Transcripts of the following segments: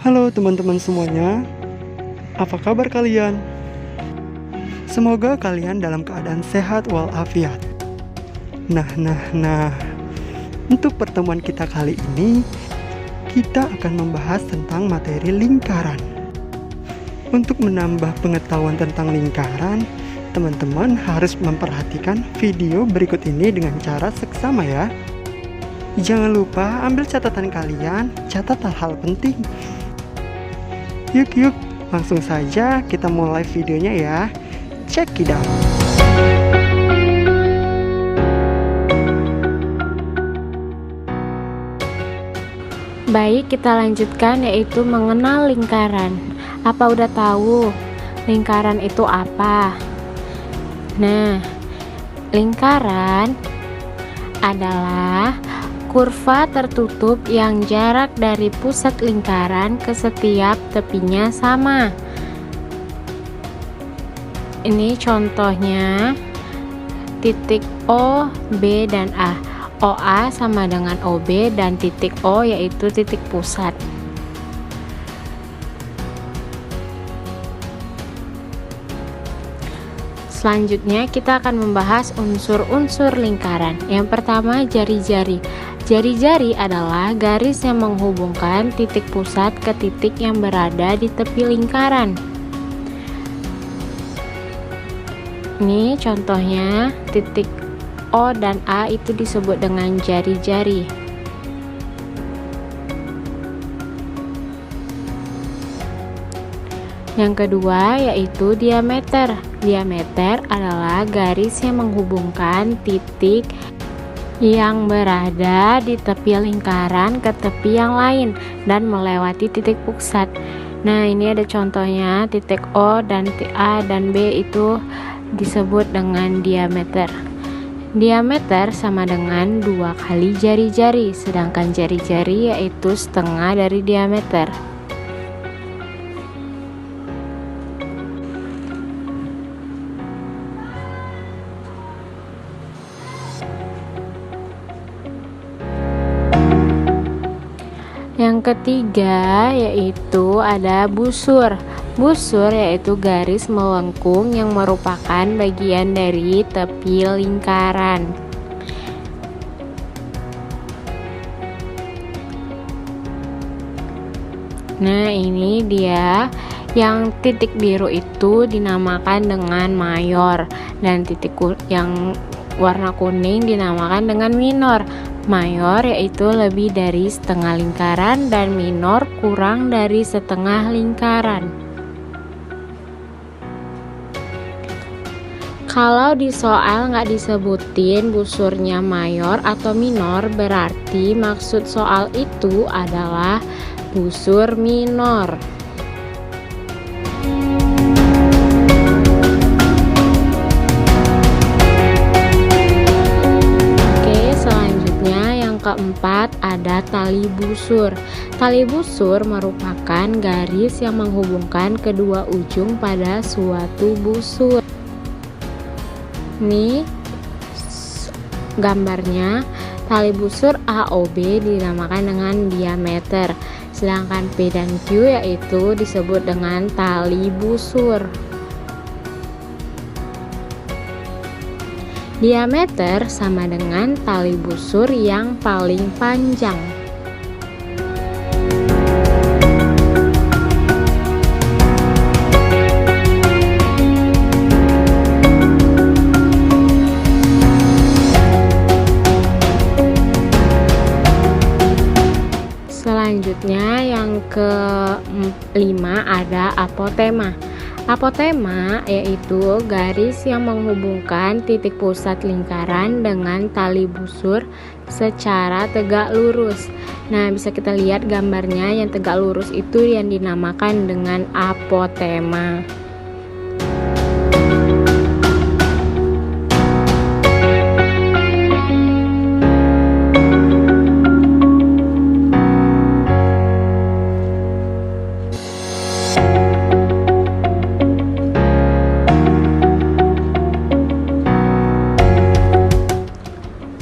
Halo teman-teman semuanya, apa kabar kalian? Semoga kalian dalam keadaan sehat walafiat. Nah, untuk pertemuan kita kali ini, kita akan membahas tentang materi lingkaran. Untuk menambah pengetahuan tentang lingkaran, teman-teman harus memperhatikan video berikut ini dengan cara seksama ya. Jangan lupa ambil catatan kalian, catat hal-hal penting. Yuk, langsung saja kita mulai videonya ya. Check it out. Baik, kita lanjutkan yaitu mengenal lingkaran. Apa udah tahu lingkaran itu apa? Nah, lingkaran adalah kurva tertutup yang jarak dari pusat lingkaran ke setiap tepinya sama. Ini contohnya titik O, B, dan A. OA sama dengan OB dan titik O yaitu titik pusat. Selanjutnya kita akan membahas unsur-unsur lingkaran. Yang pertama, jari-jari. Jari-jari adalah garis yang menghubungkan titik pusat ke titik yang berada di tepi lingkaran. Ini contohnya titik O dan A itu disebut dengan jari-jari. Yang kedua yaitu diameter. Diameter adalah garis yang menghubungkan titik yang berada di tepi lingkaran ke tepi yang lain dan melewati titik pusat. Nah, ini ada contohnya titik O dan A dan B itu disebut dengan diameter. Diameter sama dengan 2 kali jari-jari, sedangkan jari-jari yaitu setengah dari diameter. Yang ketiga yaitu ada busur. Busur yaitu garis melengkung yang merupakan bagian dari tepi lingkaran. Nah, ini dia yang titik biru itu dinamakan dengan mayor dan titik yang warna kuning dinamakan dengan minor. Mayor yaitu lebih dari setengah lingkaran dan minor kurang dari setengah lingkaran. Kalau di soal nggak disebutin busurnya mayor atau minor, berarti maksud soal itu adalah busur minor. Keempat ada tali busur. Tali busur merupakan garis yang menghubungkan kedua ujung pada suatu busur. Ini gambarnya, tali busur AOB dinamakan dengan diameter, sedangkan P dan Q yaitu disebut dengan tali busur. Diameter sama dengan tali busur yang paling panjang. Selanjutnya yang kelima ada apotema. Apotema yaitu garis yang menghubungkan titik pusat lingkaran dengan tali busur secara tegak lurus. Nah, bisa kita lihat gambarnya yang tegak lurus itu yang dinamakan dengan apotema.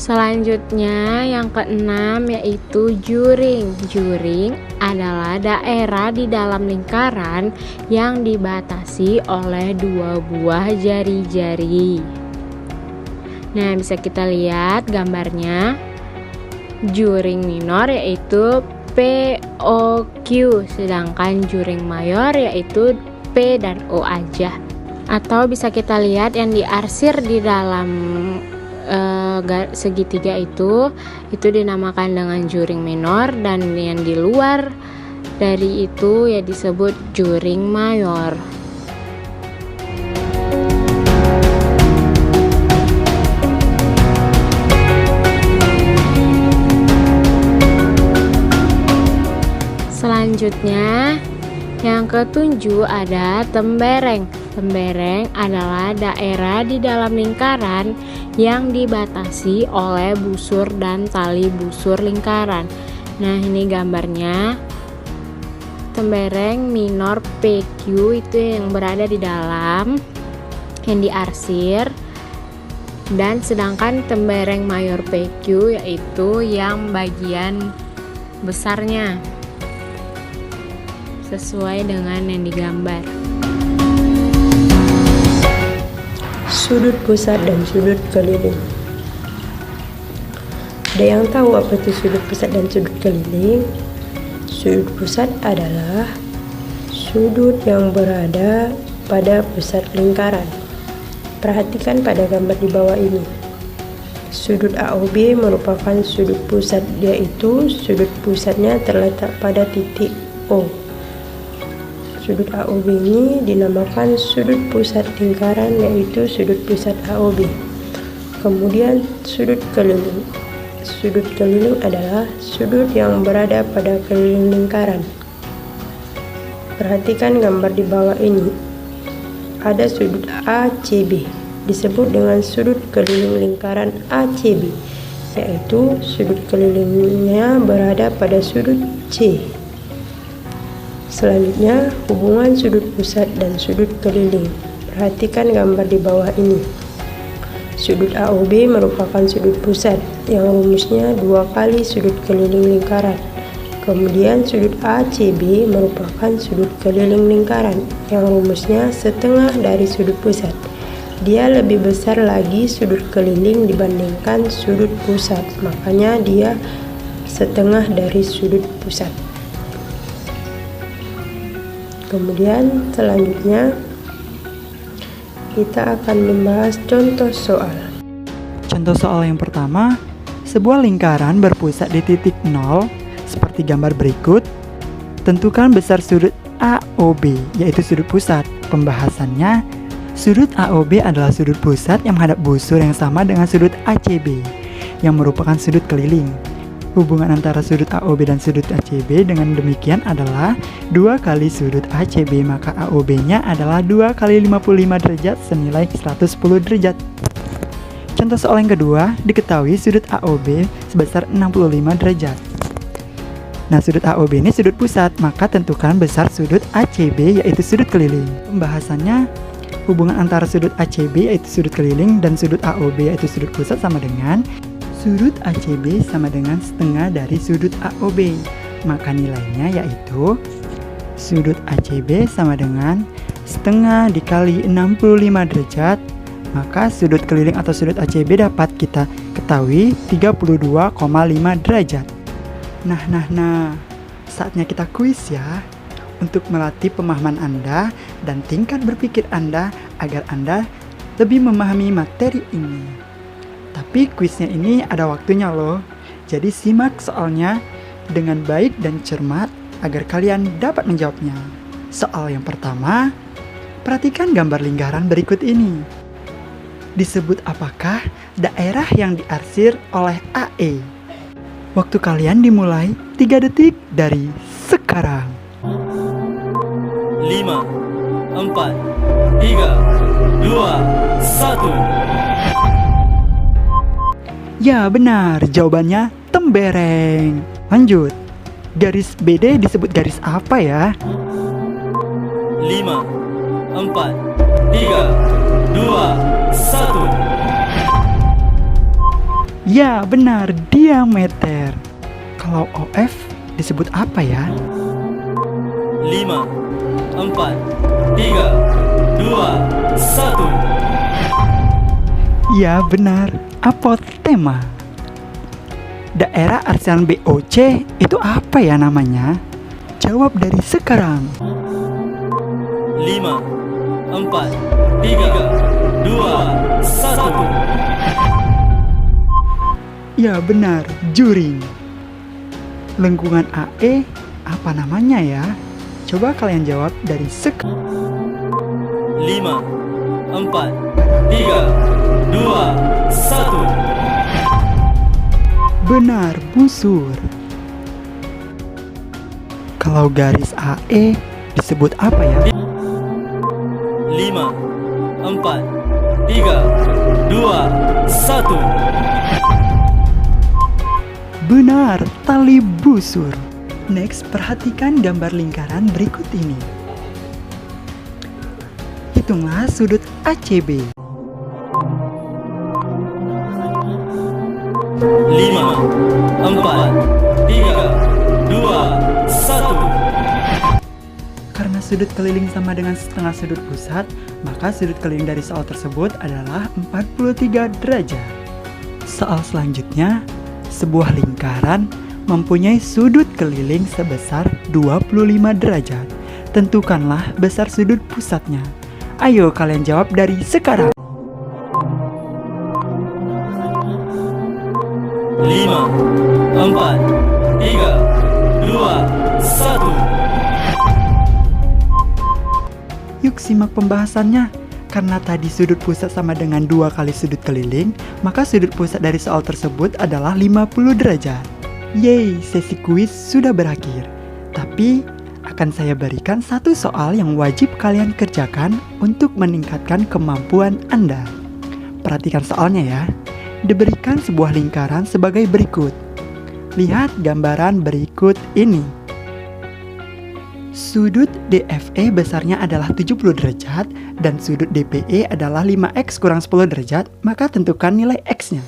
Selanjutnya yang keenam yaitu juring. Juring adalah daerah di dalam lingkaran yang dibatasi oleh dua buah jari-jari. Nah, bisa kita lihat gambarnya. Juring minor yaitu POQ, sedangkan juring mayor yaitu P dan O aja. Atau bisa kita lihat yang diarsir di dalam segitiga itu dinamakan dengan juring minor, dan yang di luar dari itu ya disebut juring mayor. Selanjutnya yang ketujuh ada tembereng. Tembereng adalah daerah di dalam lingkaran yang dibatasi oleh busur dan tali busur lingkaran. Nah, ini gambarnya. Tembereng minor PQ itu yang berada di dalam, yang diarsir, dan sedangkan tembereng mayor PQ yaitu yang bagian besarnya sesuai dengan yang digambar. Sudut pusat dan sudut keliling. Ada yang tahu apa itu sudut pusat dan sudut keliling? Sudut pusat adalah sudut yang berada pada pusat lingkaran. Perhatikan pada gambar di bawah ini. Sudut AOB merupakan sudut pusat, yaitu sudut pusatnya terletak pada titik O. Sudut AOB ini dinamakan sudut pusat lingkaran, yaitu sudut pusat AOB. Kemudian sudut keliling. Sudut keliling adalah sudut yang berada pada keliling lingkaran. Perhatikan gambar di bawah ini. Ada sudut ACB, disebut dengan sudut keliling lingkaran ACB, yaitu sudut kelilingnya berada pada sudut C. Selanjutnya, hubungan sudut pusat dan sudut keliling. Perhatikan gambar di bawah ini. Sudut AOB merupakan sudut pusat yang rumusnya 2 kali sudut keliling lingkaran. Kemudian sudut ACB merupakan sudut keliling lingkaran yang rumusnya setengah dari sudut pusat. Dia lebih besar lagi sudut keliling dibandingkan sudut pusat, makanya dia setengah dari sudut pusat. Kemudian selanjutnya kita akan membahas contoh soal. Contoh soal yang pertama, sebuah lingkaran berpusat di titik 0 seperti gambar berikut. Tentukan besar sudut AOB, yaitu sudut pusat. Pembahasannya, sudut AOB adalah sudut pusat yang menghadap busur yang sama dengan sudut ACB, yang merupakan sudut keliling. Hubungan antara sudut AOB dan sudut ACB dengan demikian adalah 2 kali sudut ACB, maka AOB-nya adalah 2 kali 55 derajat senilai 110 derajat. Contoh soal yang kedua, diketahui sudut AOB sebesar 65 derajat. Nah, sudut AOB ini sudut pusat, maka tentukan besar sudut ACB yaitu sudut keliling. Pembahasannya, hubungan antara sudut ACB yaitu sudut keliling dan sudut AOB yaitu sudut pusat sama dengan sudut ACB sama dengan setengah dari sudut AOB. Maka nilainya yaitu sudut ACB sama dengan setengah dikali 65 derajat. Maka sudut keliling atau sudut ACB dapat kita ketahui 32,5 derajat. Nah, saatnya kita kuis ya, untuk melatih pemahaman Anda dan tingkat berpikir Anda agar Anda lebih memahami materi ini. Tapi kuisnya ini ada waktunya loh, jadi simak soalnya dengan baik dan cermat agar kalian dapat menjawabnya. Soal yang pertama, perhatikan gambar lingkaran berikut ini. Disebut apakah daerah yang diarsir oleh AE? Waktu kalian dimulai 3 detik dari sekarang. 5, 4, 3, 2, 1. Ya benar, jawabannya tembereng. Lanjut, garis BD disebut garis apa ya? 5, 4, 3, 2, 1. Ya benar, diameter. Kalau OF disebut apa ya? 5, 4, 3, 2, 1. Ya benar, apotema. Daerah arsian BOC itu apa ya namanya? Jawab dari sekarang. 5, 4, 3, 2, 1. Ya benar, juring. Lengkungan AE apa namanya ya? Coba kalian jawab dari sekarang. 5, 4, 3, 2, 1. Benar, busur. Kalau garis AE disebut apa ya? 5, 4, 3, 2, 1. Benar, tali busur. Next, perhatikan gambar lingkaran berikut ini. Hitunglah sudut ACB. 5, 4, 3, 2, 1. Karena sudut keliling sama dengan setengah sudut pusat, maka sudut keliling dari soal tersebut adalah 43 derajat. Soal selanjutnya, sebuah lingkaran mempunyai sudut keliling sebesar 25 derajat. Tentukanlah besar sudut pusatnya. Ayo kalian jawab dari sekarang. 5, 4, 3, 2, 1. Yuk simak pembahasannya. Karena tadi sudut pusat sama dengan 2 kali sudut keliling, maka sudut pusat dari soal tersebut adalah 50 derajat. Yeay, sesi kuis sudah berakhir. Tapi akan saya berikan satu soal yang wajib kalian kerjakan untuk meningkatkan kemampuan Anda. Perhatikan soalnya ya. Diberikan sebuah lingkaran sebagai berikut. Lihat gambaran berikut ini. Sudut DFE besarnya adalah 70 derajat dan sudut DPE adalah 5x kurang 10 derajat, maka tentukan nilai x-nya.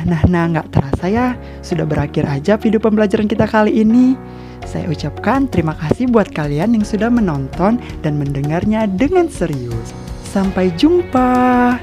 Nah, nggak terasa ya, sudah berakhir aja video pembelajaran kita kali ini. Saya ucapkan terima kasih buat kalian yang sudah menonton dan mendengarnya dengan serius. Sampai jumpa.